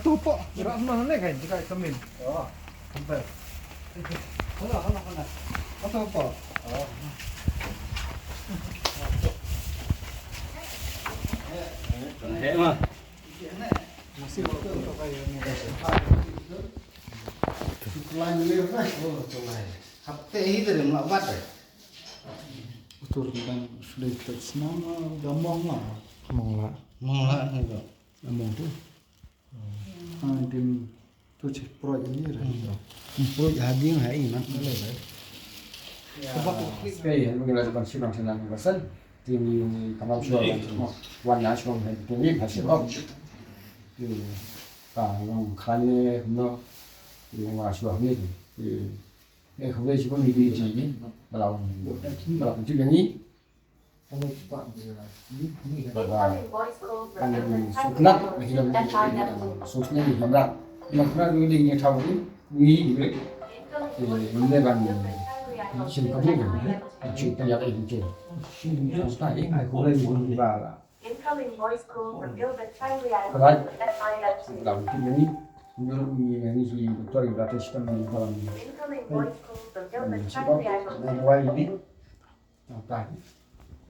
tu po, gerak mana ni kan jika kemin. Oh, sampai. Mana. Apa apa? Oh. Thế mà. Masih betul untuk kayak ni. Lain leo kan? Oh, lain. Hapte itu dia melawat deh. Betul tentang sudah nama gampang lah. Mongla nih kok. Gampang tu. Tim tu cek proyek ini dah. Proyek hadien hai nak boleh deh. Sebab Skei mengenai shynrang Nongkasen tim kamar suara warna shynong ini hasil yang khublei nó ngoài suara ini cái khublei chỉ có một cái gì là chữ cái gì và nát thì là số này thì làm mà nó đi như thầu ấy nghĩ vậy thì mình đây bằng xin có biết rồi chuyện bây giờ đây chuyện chúng ta ít ai cũng lên một và là làm cái gì như gì tôi là tôi sẽ làm mình sẽ có quay đi tại